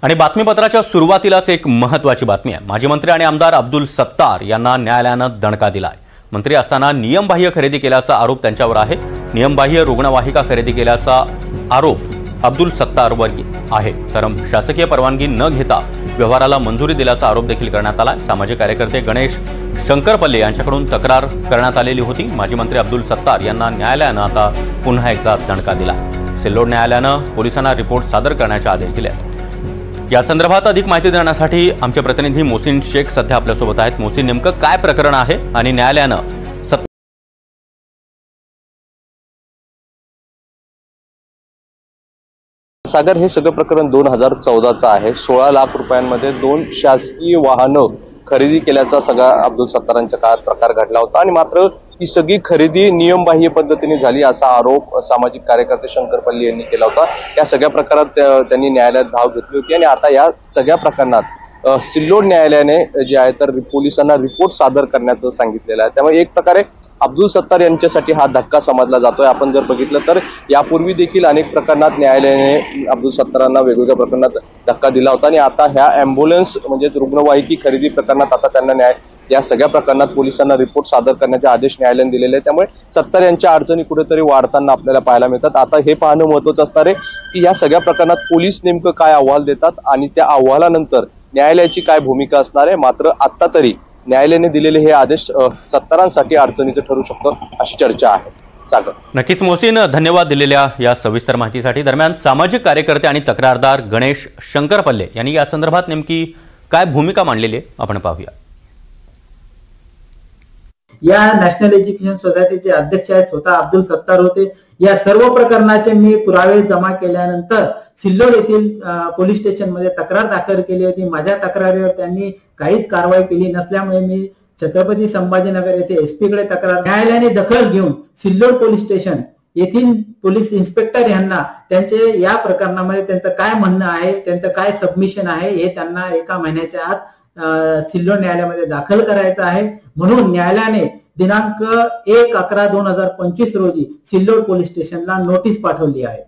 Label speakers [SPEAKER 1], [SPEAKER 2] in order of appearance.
[SPEAKER 1] आणि बातमीपत्राच्या सुरुवातीलाच एक महत्त्वाची बातमी आहे। माजी मंत्री आणि आमदार अब्दुल सत्तार यांना न्यायालयानं दणका दिलाय। मंत्री असताना नियमबाह्य खरेदी केल्याचा आरोप त्यांच्यावर आहे। नियमबाह्य रुग्णवाहिका खरेदी केल्याचा आरोप अब्दुल सत्तारवर आहे। तर शासकीय परवानगी न घेता व्यवहाराला मंजुरी दिल्याचा आरोप देखील करण्यात आला। सामाजिक कार्यकर्ते गणेश शंकरपल्ले यांच्याकडून तक्रार करण्यात आलेली होती। माजी मंत्री अब्दुल सत्तार यांना न्यायालयानं आता पुन्हा एकदा दणका दिला। सिल्लोड न्यायालयानं पोलिसांना रिपोर्ट सादर करण्याचे आदेश दिले। या संदर्भात अधिक माहिती देण्यासाठी आमचे प्रतिनिधी मोहसिन शेख सध्या आपल्यासोबत आहेत। मोहसिन, नेमकं काय प्रकरण आहे आणि न्यायालयानं
[SPEAKER 2] सागर, हे सगळं प्रकरण 2014चं आहे। 16 लाख रुपयांमध्ये 2 शासकीय वाहनं खरेदी केल्याचा सगळा अब्दुल सत्तारांच्या काळात प्रकार घडला होता आणि मात्र ही सगळी खरेदी नियमबाह्य पद्धतीने झाली असा आरोप सामाजिक कार्यकर्ते शंकरपल्ली यांनी केला होता। या सगळ्या प्रकारात त्यांनी न्यायालयात धाव घेतली होती आणि आता या सगळ्या प्रकरणात सिल्लोड न्यायालयाने जे आहे तर पोलिसांना रिपोर्ट सादर करण्याचं सांगितलेलं आहे। त्यामुळे एक प्रकारे अब्दुल सत्तार यांच्यासाठी हा धक्का समजला जातोय। आपण जर बघितलं तर यापूर्वी देखील अनेक प्रकरणात न्यायालयाने अब्दुल सत्तारांना वेगवेगळ्या प्रकरणात धक्का दिला होता आणि आता ह्या अँब्युलन्स म्हणजे रुग्णवाहिकी खरेदी प्रकरणात आता त्यांना या सगळ्या प्रकरणात पोलिसांना रिपोर्ट सादर करण्याचे आदेश न्यायालयाने दिलेले आहेत। त्यामुळे सत्तार यांच्या अडचणी कुठेतरी वाढताना आपल्याला पाहायला मिळतात। आता हे पाहणं महत्त्वाचं असणार आहे की या सगळ्या प्रकरणात पोलीस नेमकं काय अहवाल देतात आणि त्या अहवालानंतर न्यायालयाची काय भूमिका असणार आहे। मात्र आता तरी न्यायालयाने दिलेले हे आदेश सत्तारांसाठी अडचणीचं ठरू शकतं अशी चर्चा आहे। सागर,
[SPEAKER 1] नक्कीच मोहसिन, धन्यवाद दिलेल्या या सविस्तर माहितीसाठी। दरम्यान सामाजिक कार्यकर्ते आणि तक्रारदार गणेश शंकरपल्ले यांनी या संदर्भात नेमकी काय भूमिका मांडलेली आहे आपण पाहूया।
[SPEAKER 3] या नॅशनल एज्युकेशन सोसायटीचे अध्यक्ष आहे, स्वतः अब्दुल सत्तार होते। या सर्व प्रकरणाचे मी पुरावे जमा केल्यानंतर सिल्लोड येथील पोलीस स्टेशन मध्ये तक्रार दाखल केली होती। माझ्या तक्रारीवर त्यांनी काहीच कारवाई केली नसल्यामुळे मी छत्रपती संभाजीनगर येथे एसपी कडे तक्रार, न्यायालयाने दखल घेऊन सिल्लोड पोलीस स्टेशन येथील पोलीस इन्स्पेक्टर यांना त्यांचे या प्रकरणामध्ये त्यांचं काय म्हणणं आहे, त्यांचं काय सबमिशन आहे हे त्यांना 1 महिन्याच्या आत सिल्लोड न्यायालयामध्ये दाखल करायचं आहे। म्हणून न्यायालयाने दिनांक 1/11/2025 रोजी सिल्लोड पोलीस स्टेशनला नोटीस पाठवली आहे।